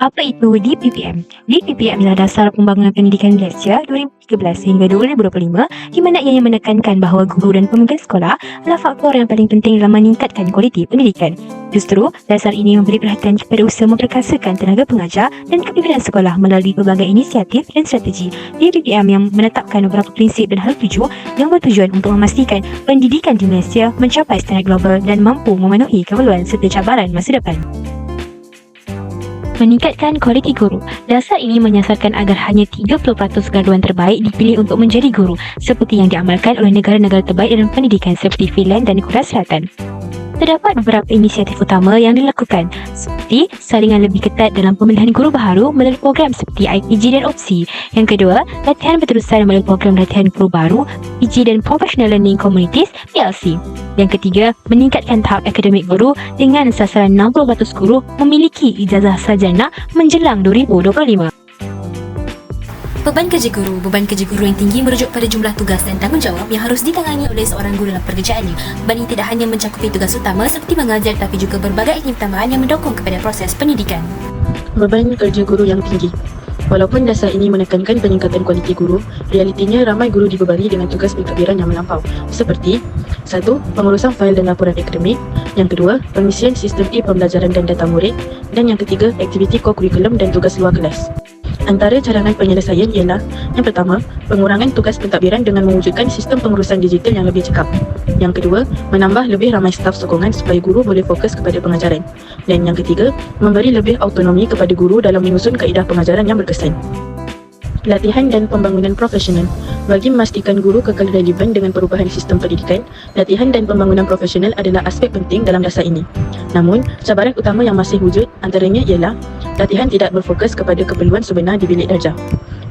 Apa itu DPPM? DPPM adalah Dasar Pembangunan Pendidikan Malaysia 2013 hingga 2025, di mana ianya menekankan bahawa guru dan pemimpin sekolah adalah faktor yang paling penting dalam meningkatkan kualiti pendidikan. Justru, dasar ini memberi perhatian kepada usaha memperkasakan tenaga pengajar dan kepimpinan sekolah melalui pelbagai inisiatif dan strategi. DPPM yang menetapkan beberapa prinsip dan hal tuju yang bertujuan untuk memastikan pendidikan di Malaysia mencapai standard global dan mampu memenuhi keperluan serta cabaran masa depan. Meningkatkan kualiti guru. Dasar ini menyasarkan agar hanya 30% graduan terbaik dipilih untuk menjadi guru, seperti yang diamalkan oleh negara-negara terbaik dalam pendidikan seperti Finland dan Korea Selatan. Terdapat beberapa inisiatif utama yang dilakukan, seperti saringan lebih ketat dalam pemilihan guru baharu melalui program seperti IPG dan OPSI. Yang kedua, latihan berterusan melalui program latihan guru baru, PG dan Professional Learning Communities, PLC. Yang ketiga, meningkatkan tahap akademik guru dengan sasaran 60% guru memiliki ijazah sarjana menjelang 2025. Beban kerja guru. Beban kerja guru yang tinggi merujuk pada jumlah tugas dan tanggungjawab yang harus ditangani oleh seorang guru dalam pekerjaannya. Beban ini tidak hanya mencakupi tugas utama seperti mengajar, tapi juga berbagai aktiviti tambahan yang mendukung kepada proses pendidikan. Beban kerja guru yang tinggi. Walaupun dasar ini menekankan peningkatan kualiti guru, realitinya ramai guru dibebani dengan tugas pentadbiran yang melampau, seperti 1. Pengurusan fail dan laporan akademik. Yang kedua, pengisian sistem e-pembelajaran dan data murid. Dan yang ketiga, aktiviti ko-kurikulum dan tugas luar kelas. Antara cadangan penyelesaian ialah: yang pertama, pengurangan tugas pentadbiran dengan mewujudkan sistem pengurusan digital yang lebih cekap. Yang kedua, menambah lebih ramai staf sokongan supaya guru boleh fokus kepada pengajaran. Dan yang ketiga, memberi lebih autonomi kepada guru dalam menyusun kaedah pengajaran yang berkesan. Latihan dan pembangunan profesional. Bagi memastikan guru kekal relevan dengan perubahan sistem pendidikan, latihan dan pembangunan profesional adalah aspek penting dalam dasar ini. Namun, cabaran utama yang masih wujud antaranya ialah latihan tidak berfokus kepada keperluan sebenar di bilik darjah.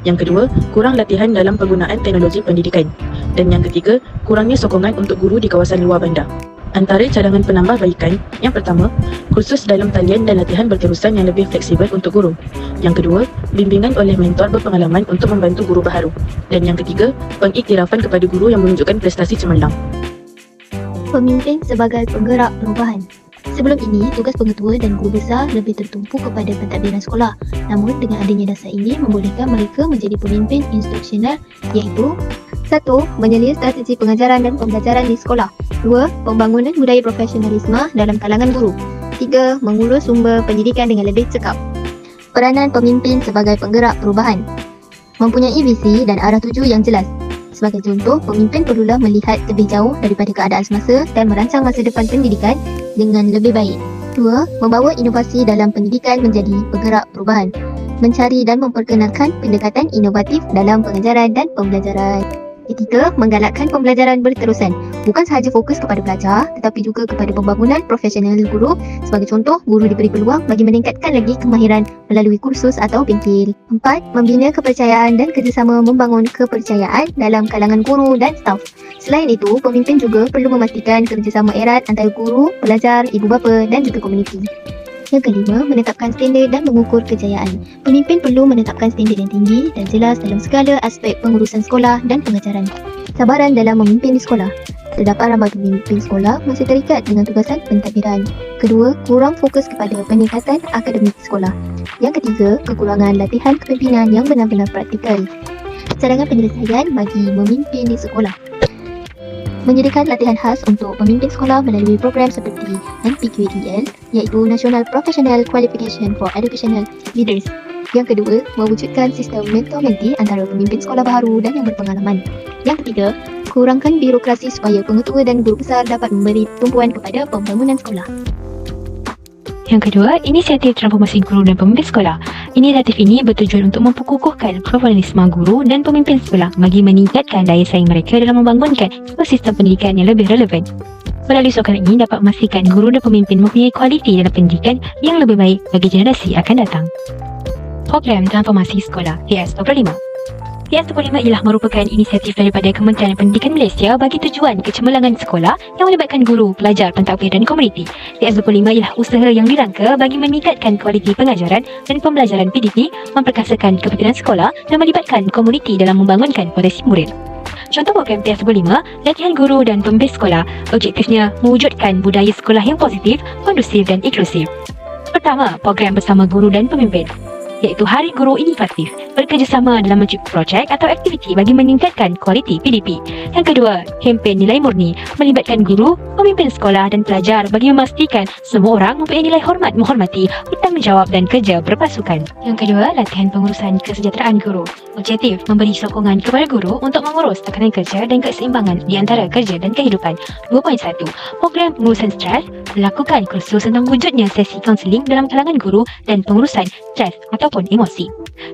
Yang kedua, kurang latihan dalam penggunaan teknologi pendidikan. Dan yang ketiga, kurangnya sokongan untuk guru di kawasan luar bandar. Antara cadangan penambahbaikan, yang pertama, kursus dalam talian dan latihan berterusan yang lebih fleksibel untuk guru. Yang kedua, bimbingan oleh mentor berpengalaman untuk membantu guru baharu. Dan yang ketiga, pengiktirafan kepada guru yang menunjukkan prestasi cemerlang. Pemimpin sebagai penggerak perubahan. Sebelum ini, tugas pengetua dan guru besar lebih tertumpu kepada pentadbiran sekolah. Namun, dengan adanya dasar ini membolehkan mereka menjadi pemimpin instruksional, iaitu 1. Menyelia strategi pengajaran dan pembelajaran di sekolah. 2. Pembangunan budaya profesionalisme dalam kalangan guru. 3. Mengurus sumber pendidikan dengan lebih cekap. Peranan pemimpin sebagai penggerak perubahan. Mempunyai visi dan arah tuju yang jelas. Sebagai contoh, pemimpin perlulah melihat lebih jauh daripada keadaan semasa dan merancang masa depan pendidikan dengan lebih baik. 2. Membawa inovasi dalam pendidikan menjadi penggerak perubahan. Mencari dan memperkenalkan pendekatan inovatif dalam pengajaran dan pembelajaran. Ketiga, menggalakkan pembelajaran berterusan. Bukan sahaja fokus kepada belajar, tetapi juga kepada pembangunan profesional guru. Sebagai contoh, guru diberi peluang bagi meningkatkan lagi kemahiran melalui kursus atau bengkel. 4. Membina kepercayaan dan kerjasama membangun kepercayaan dalam kalangan guru dan staf. Selain itu, pemimpin juga perlu memastikan kerjasama erat antara guru, pelajar, ibu bapa dan juga komuniti. Yang kelima, menetapkan standard dan mengukur kejayaan. Pemimpin perlu menetapkan standard yang tinggi dan jelas dalam segala aspek pengurusan sekolah dan pengajaran. Cabaran dalam memimpin di sekolah. Terdapat ramai pemimpin sekolah masih terikat dengan tugasan pentadbiran. Kedua, kurang fokus kepada peningkatan akademik sekolah. Yang ketiga, kekurangan latihan kepimpinan yang benar-benar praktikal. Cadangan penyelesaian bagi memimpin di sekolah. Menyediakan latihan khas untuk pemimpin sekolah melalui program seperti NPQDL, iaitu National Professional Qualification for Educational Leaders. Yang kedua, mewujudkan sistem mentor-mentee antara pemimpin sekolah baharu dan yang berpengalaman. Yang ketiga, kurangkan birokrasi supaya pengetua dan guru besar dapat memberi tumpuan kepada pembangunan sekolah. Yang kedua, inisiatif transformasi guru dan pemimpin sekolah. Inisiatif ini bertujuan untuk memperkukuhkan profesionalisme guru dan pemimpin sekolah bagi meningkatkan daya saing mereka dalam membangunkan ekosistem pendidikan yang lebih relevan. Melalui sokongan ini dapat memastikan guru dan pemimpin mempunyai kualiti dalam pendidikan yang lebih baik bagi generasi akan datang. Program Transformasi Sekolah PS25. PS25 ialah merupakan inisiatif daripada Kementerian Pendidikan Malaysia bagi tujuan kecemerlangan sekolah yang melibatkan guru, pelajar, pentadbir dan komuniti. PS25 ialah usaha yang dirangka bagi meningkatkan kualiti pengajaran dan pembelajaran PDP, memperkasakan kepimpinan sekolah dan melibatkan komuniti dalam membangunkan potensi murid. Contoh program PS25, latihan guru dan pemimpin sekolah. Objektifnya mewujudkan budaya sekolah yang positif, kondusif dan inklusif. Pertama, program bersama guru dan pemimpin, iaitu Hari Guru Inovatif, bekerjasama dalam mencipta projek atau aktiviti bagi meningkatkan kualiti PDP. Yang kedua, kempen nilai murni, melibatkan guru, pemimpin sekolah dan pelajar bagi memastikan semua orang mempunyai nilai hormat menghormati, bertanggungjawab dan kerja berpasukan. Yang kedua, latihan pengurusan kesejahteraan guru. Objektif, memberi sokongan kepada guru untuk mengurus tekanan kerja dan keseimbangan di antara kerja dan kehidupan. 2.1, program pengurusan stres, melakukan kursus tentang wujudnya sesi kaunseling dalam kalangan guru dan pengurusan stres ataupun emosi.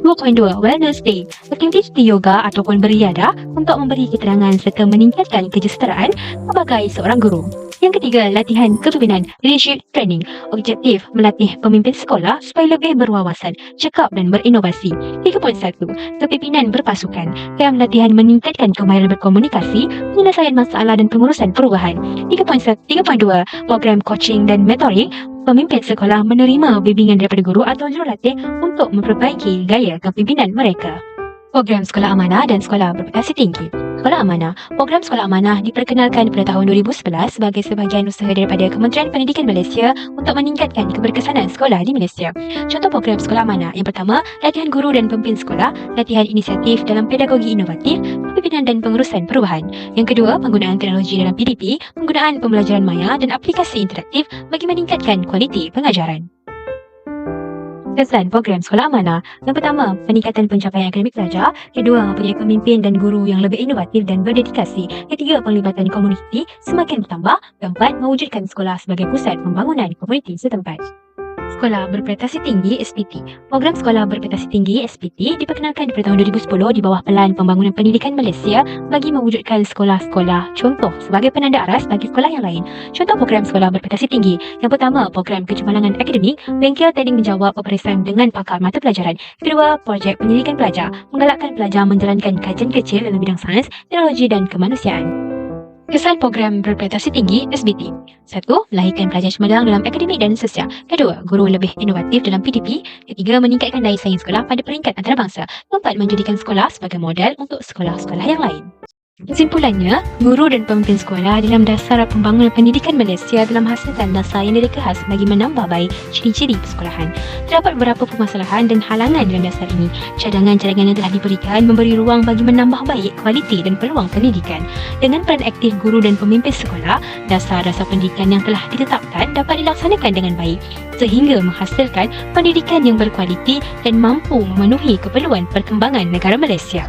2.2, Wellness Day, aktiviti yoga ataupun beriadah untuk memberi keterangan serta meningkatkan kesetaraan sebagai seorang guru. Yang ketiga, latihan kepimpinan, leadership training. Objektif, melatih pemimpin sekolah supaya lebih berwawasan, cekap dan berinovasi. 3.1, kepimpinan berpasukan. Dalam latihan meningkatkan kemahiran berkomunikasi, penyelesaian masalah dan pengurusan perubahan. 3.2, program coaching dan mentoring. Pemimpin sekolah menerima bimbingan daripada guru atau jurulatih untuk memperbaiki gaya kepimpinan mereka. Program Sekolah Amanah dan Sekolah Berprestasi Tinggi. Sekolah Amanah. Program Sekolah Amanah diperkenalkan pada tahun 2011 sebagai sebahagian usaha daripada Kementerian Pendidikan Malaysia untuk meningkatkan keberkesanan sekolah di Malaysia. Contoh program Sekolah Amanah. Yang pertama, latihan guru dan pemimpin sekolah, latihan inisiatif dalam pedagogi inovatif, kepimpinan dan pengurusan perubahan. Yang kedua, penggunaan teknologi dalam PDP, penggunaan pembelajaran maya dan aplikasi interaktif bagi meningkatkan kualiti pengajaran. Kesan program Sekolah Amanah. Yang pertama, peningkatan pencapaian akademik pelajar. Kedua, mempunyai pemimpin dan guru yang lebih inovatif dan berdedikasi. Ketiga, penglibatan komuniti semakin bertambah. Keempat, mewujudkan sekolah sebagai pusat pembangunan komuniti setempat. Sekolah Berprestasi Tinggi SPT. Program Sekolah Berprestasi Tinggi SPT diperkenalkan pada tahun 2010 di bawah Pelan Pembangunan Pendidikan Malaysia bagi mewujudkan sekolah-sekolah contoh sebagai penanda aras bagi sekolah yang lain. Contoh program Sekolah Berprestasi Tinggi. Yang pertama, program kecemerlangan akademik, bengkel tanding menjawab peperiksaan dengan pakar mata pelajaran. Kedua, projek penyelidikan pelajar, menggalakkan pelajar menjalankan kajian kecil dalam bidang sains, teknologi dan kemanusiaan. Kesan program Berprestasi Tinggi SBT. 1. Melahirkan pelajar cemerlang dalam akademik dan sosial. Kedua, guru lebih inovatif dalam PDP. Ketiga, meningkatkan daya saing sekolah pada peringkat antarabangsa. Keempat, menjadikan sekolah sebagai model untuk sekolah-sekolah yang lain. Kesimpulannya, guru dan pemimpin sekolah dalam dasar pembangunan pendidikan Malaysia dalam hasilkan dasar yang direka khas bagi menambah baik ciri-ciri persekolahan. Terdapat beberapa permasalahan dan halangan dalam dasar ini. Cadangan-cadangan yang telah diberikan memberi ruang bagi menambah baik kualiti dan peluang pendidikan. Dengan peran aktif guru dan pemimpin sekolah, dasar-dasar pendidikan yang telah ditetapkan dapat dilaksanakan dengan baik sehingga menghasilkan pendidikan yang berkualiti dan mampu memenuhi keperluan perkembangan negara Malaysia.